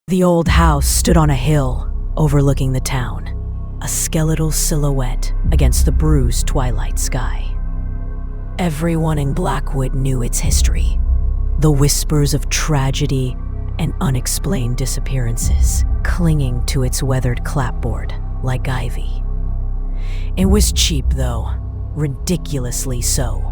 The old house stood on a hill overlooking the town, a skeletal silhouette against the bruised twilight sky. Everyone in Blackwood knew its history, the whispers of tragedy and unexplained disappearances clinging to its weathered clapboard like ivy. It was cheap, though, ridiculously so.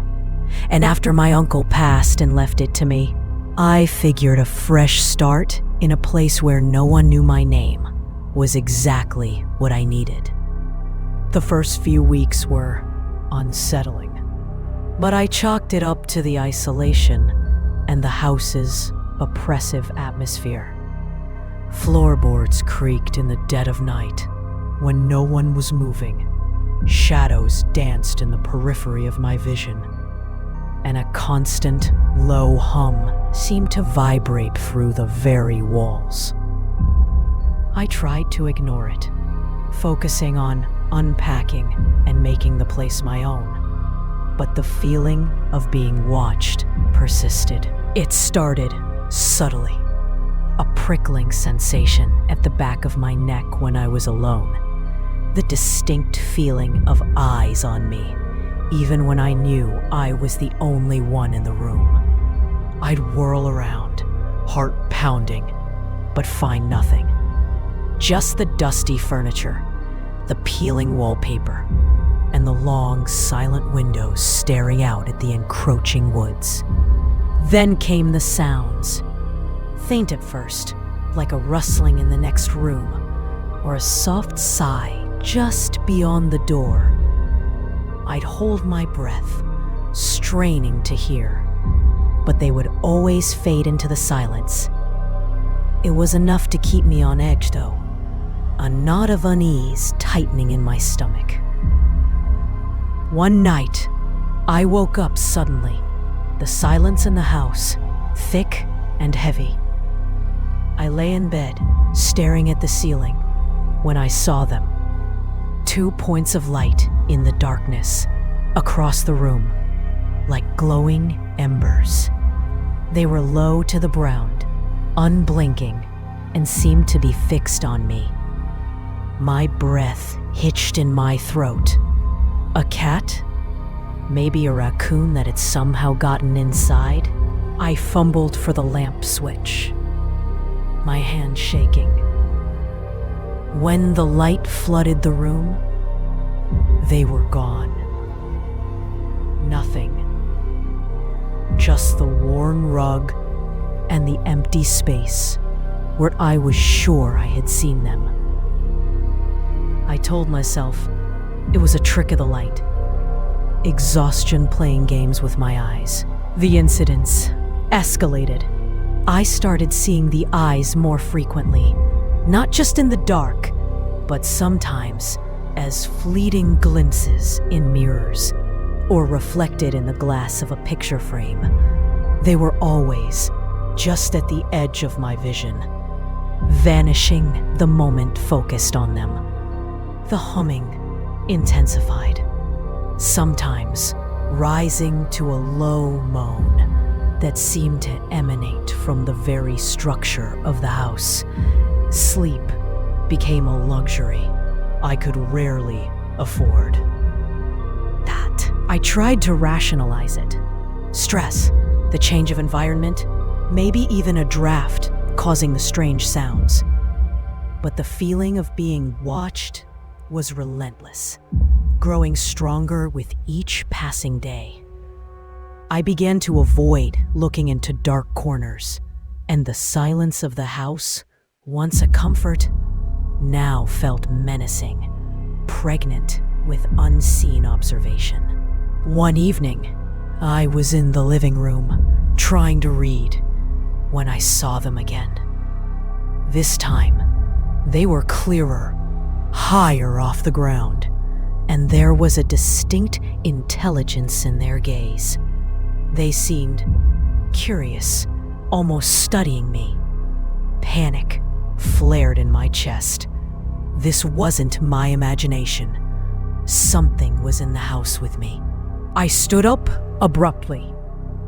And after my uncle passed and left it to me, I figured a fresh start in a place where no one knew my name was exactly what I needed. The first few weeks were unsettling, but I chalked it up to the isolation and the house's oppressive atmosphere. Floorboards creaked in the dead of night when no one was moving. Shadows danced in the periphery of my vision, and a constant, low hum seemed to vibrate through the very walls. I tried to ignore it, focusing on unpacking and making the place my own. But the feeling of being watched persisted. It started subtly, a prickling sensation at the back of my neck when I was alone. The distinct feeling of eyes on me, even when I knew I was the only one in the room. I'd whirl around, heart pounding, but find nothing. Just the dusty furniture, the peeling wallpaper, and the long, silent windows staring out at the encroaching woods. Then came the sounds. Faint at first, like a rustling in the next room, or a soft sigh just beyond the door. I'd hold my breath, straining to hear, but they would always fade into the silence. It was enough to keep me on edge, though, a knot of unease tightening in my stomach. One night, I woke up suddenly, the silence in the house, thick and heavy. I lay in bed, staring at the ceiling, when I saw them. 2 points of light in the darkness, across the room, like glowing embers. They were low to the ground, unblinking, and seemed to be fixed on me. My breath hitched in my throat. A cat? Maybe a raccoon that had somehow gotten inside? I fumbled for the lamp switch, my hand shaking. When the light flooded the room, they were gone. Nothing. Just the worn rug and the empty space where I was sure I had seen them. I told myself it was a trick of the light. Exhaustion playing games with my eyes. The incidents escalated. I started seeing the eyes more frequently, not just in the dark, but sometimes as fleeting glimpses in mirrors or reflected in the glass of a picture frame. They were always just at the edge of my vision, vanishing the moment focused on them. The humming intensified, sometimes rising to a low moan that seemed to emanate from the very structure of the house. Sleep became a luxury I could rarely afford. I tried to rationalize it. Stress, the change of environment, maybe even a draft causing the strange sounds. But the feeling of being watched was relentless, growing stronger with each passing day. I began to avoid looking into dark corners, and the silence of the house, once a comfort, now felt menacing, pregnant with unseen observation. One evening, I was in the living room, trying to read, when I saw them again. This time, they were clearer, higher off the ground, and there was a distinct intelligence in their gaze. They seemed curious, almost studying me. Panic flared in my chest. This wasn't my imagination. Something was in the house with me. I stood up abruptly,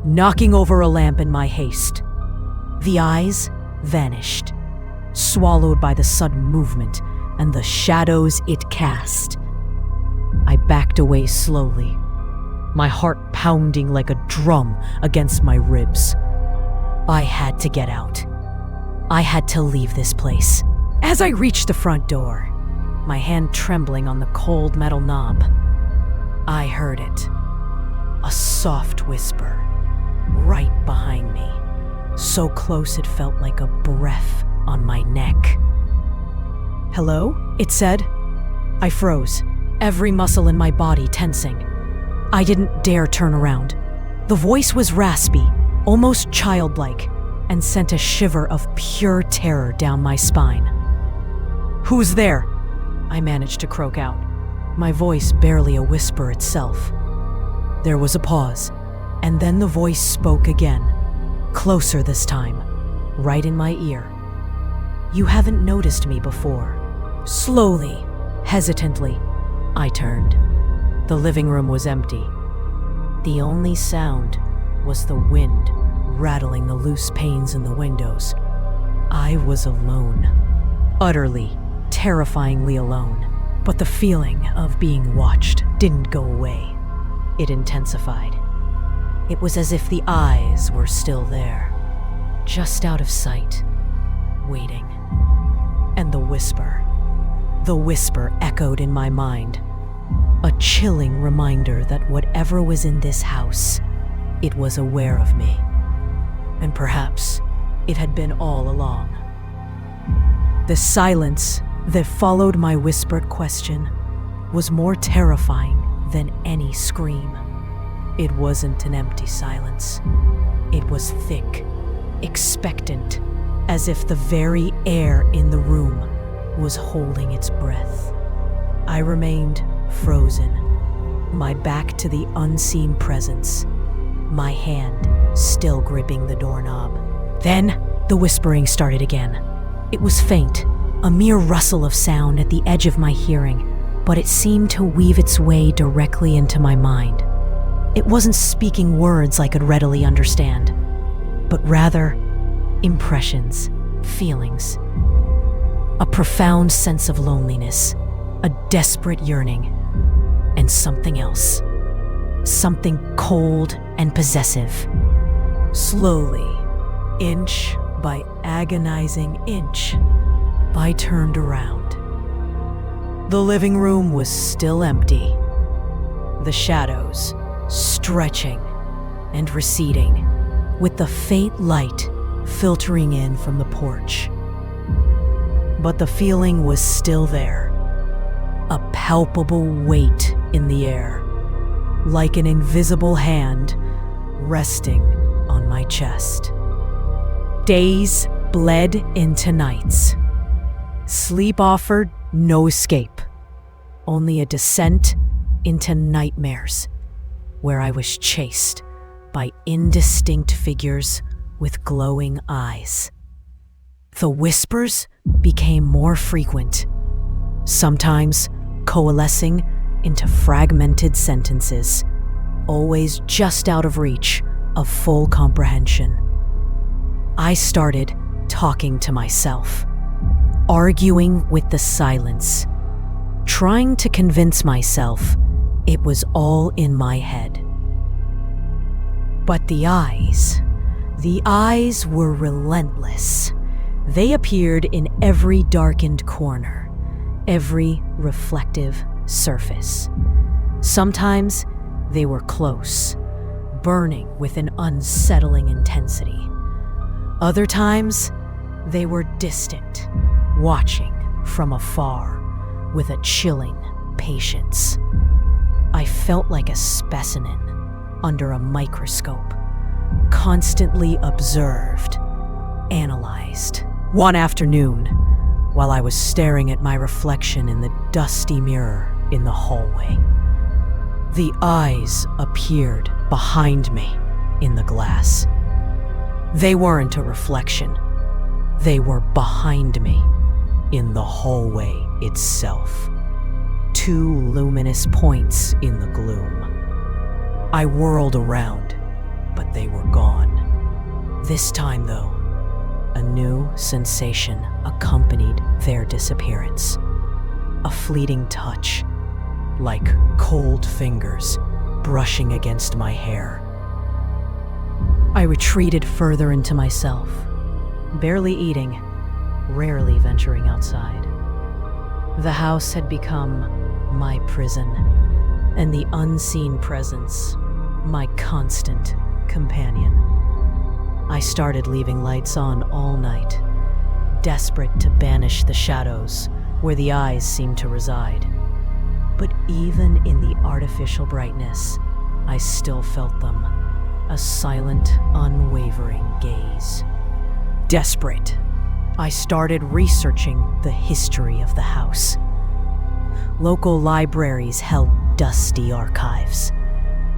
knocking over a lamp in my haste. The eyes vanished, swallowed by the sudden movement and the shadows it cast. I backed away slowly, my heart pounding like a drum against my ribs. I had to get out. I had to leave this place. As I reached the front door, my hand trembling on the cold metal knob, I heard it. A soft whisper, right behind me, so close it felt like a breath on my neck. "Hello?" it said. I froze, every muscle in my body tensing. I didn't dare turn around. The voice was raspy, almost childlike, and sent a shiver of pure terror down my spine. "Who's there?" I managed to croak out, my voice barely a whisper itself. There was a pause, and then the voice spoke again, closer this time, right in my ear. "You haven't noticed me before." Slowly, hesitantly, I turned. The living room was empty. The only sound was the wind rattling the loose panes in the windows. I was alone. Utterly, terrifyingly alone. But the feeling of being watched didn't go away. It intensified. It was as if the eyes were still there, just out of sight, waiting. And the whisper echoed in my mind. A chilling reminder that whatever was in this house, it was aware of me. And perhaps it had been all along. The silence that followed my whispered question was more terrifying than any scream. It wasn't an empty silence. It was thick, expectant, as if the very air in the room was holding its breath. I remained frozen, my back to the unseen presence, my hand still gripping the doorknob. Then the whispering started again. It was faint, a mere rustle of sound at the edge of my hearing, but it seemed to weave its way directly into my mind. It wasn't speaking words I could readily understand, but rather impressions, feelings. A profound sense of loneliness, a desperate yearning, and something else. Something cold and possessive. Slowly, inch by agonizing inch, I turned around. The living room was still empty. The shadows stretching and receding, with the faint light filtering in from the porch. But the feeling was still there, a palpable weight in the air, like an invisible hand resting on my chest. Days bled into nights. Sleep offered no escape, only a descent into nightmares, where I was chased by indistinct figures with glowing eyes. The whispers became more frequent, sometimes coalescing into fragmented sentences, always just out of reach of full comprehension. I started talking to myself, arguing with the silence, trying to convince myself it was all in my head. But the eyes were relentless. They appeared in every darkened corner, every reflective surface. Sometimes they were close, burning with an unsettling intensity. Other times, they were distant, watching from afar with a chilling patience. I felt like a specimen under a microscope, constantly observed, analyzed. One afternoon, while I was staring at my reflection in the dusty mirror in the hallway, the eyes appeared behind me in the glass. They weren't a reflection. They were behind me in the hallway itself. Two luminous points in the gloom. I whirled around, but they were gone. This time, though, A new sensation accompanied their disappearance. A fleeting touch, like cold fingers brushing against my hair. I retreated further into myself, barely eating, rarely venturing outside. The house had become my prison, and the unseen presence my constant companion. I started leaving lights on all night, desperate to banish the shadows where the eyes seemed to reside. But even in the artificial brightness, I still felt them, a silent, unwavering gaze. Desperate, I started researching the history of the house. Local libraries held dusty archives,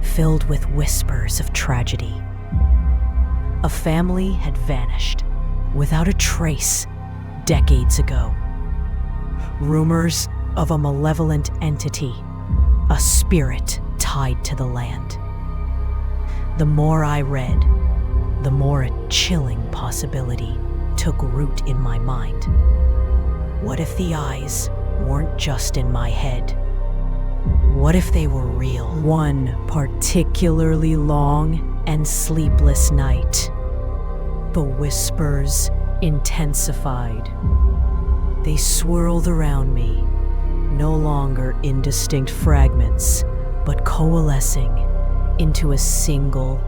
filled with whispers of tragedy. A family had vanished without a trace decades ago. Rumors of a malevolent entity, a spirit tied to the land. The more I read, the more a chilling possibility took root in my mind. What if the eyes weren't just in my head? What if they were real? One particularly long and sleepless night, the whispers intensified. They swirled around me, no longer indistinct fragments, but coalescing into a single,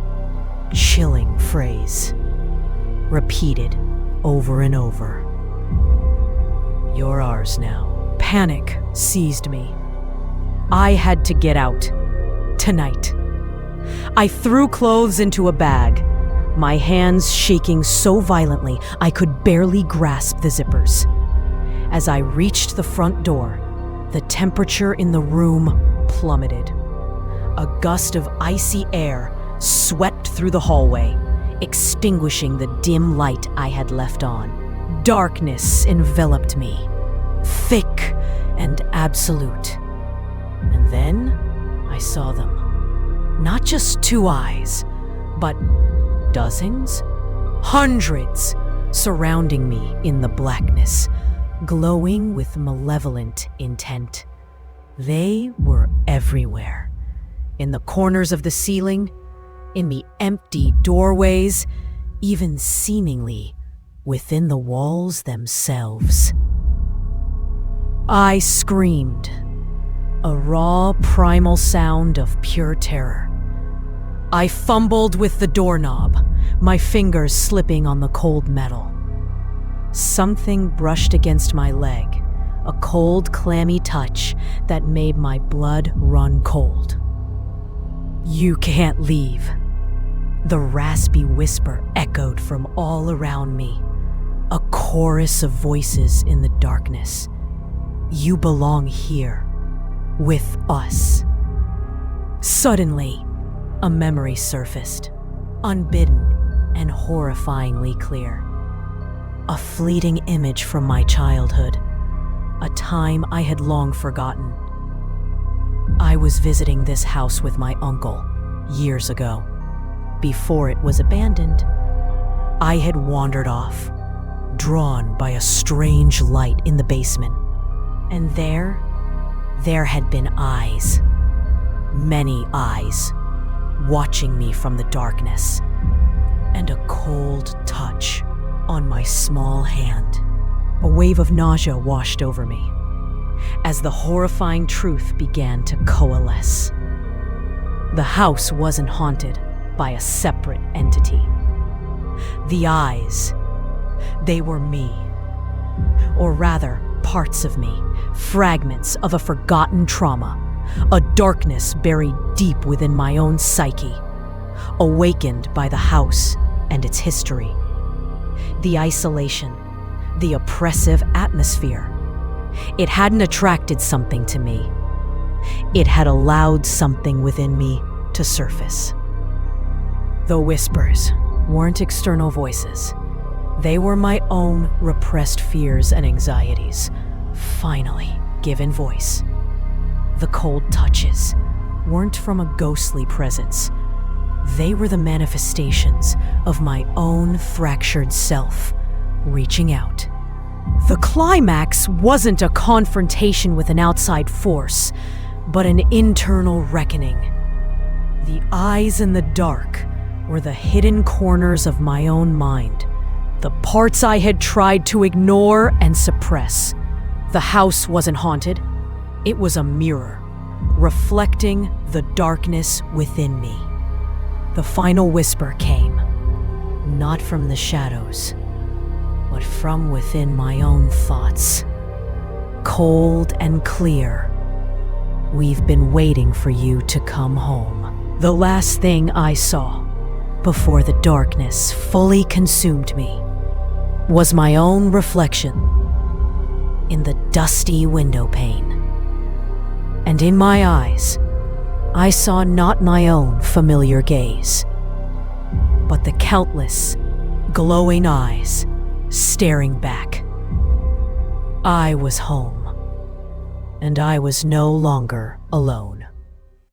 chilling phrase, repeated over and over. "You're ours now." Panic seized me. I had to get out, tonight. I threw clothes into a bag, my hands shaking so violently I could barely grasp the zippers. As I reached the front door, the temperature in the room plummeted. A gust of icy air swept through the hallway, extinguishing the dim light I had left on. Darkness enveloped me, thick and absolute. And then I saw them. Not just two eyes, but dozens, hundreds surrounding me in the blackness, glowing with malevolent intent. They were everywhere. In the corners of the ceiling, in the empty doorways, even seemingly within the walls themselves. I screamed, a raw, primal sound of pure terror. I fumbled with the doorknob, my fingers slipping on the cold metal. Something brushed against my leg, a cold, clammy touch that made my blood run cold. "You can't leave." The raspy whisper echoed from all around me, a chorus of voices in the darkness. "You belong here, with us." Suddenly, a memory surfaced, unbidden and horrifyingly clear. A fleeting image from my childhood, a time I had long forgotten. I was visiting this house with my uncle years ago, before it was abandoned. I had wandered off, drawn by a strange light in the basement. And there had been eyes, many eyes, watching me from the darkness, and a cold touch on my small hand. A wave of nausea washed over me as the horrifying truth began to coalesce. The house wasn't haunted by a separate entity. The eyes, they were me, or rather, parts of me, fragments of a forgotten trauma, a darkness buried deep within my own psyche, awakened by the house and its history. The isolation, the oppressive atmosphere. It hadn't attracted something to me. It had allowed something within me to surface. The whispers weren't external voices. They were my own repressed fears and anxieties, finally given voice. The cold touches weren't from a ghostly presence. They were the manifestations of my own fractured self, reaching out. The climax wasn't a confrontation with an outside force, but an internal reckoning. The eyes in the dark were the hidden corners of my own mind, the parts I had tried to ignore and suppress. The house wasn't haunted. It was a mirror, reflecting the darkness within me. The final whisper came, not from the shadows, but from within my own thoughts. Cold and clear. We've been waiting for you to come home. The last thing I saw, before the darkness fully consumed me, was my own reflection in the dusty window pane. And in my eyes, I saw not my own familiar gaze, but the countless, glowing eyes staring back. I was home, and I was no longer alone.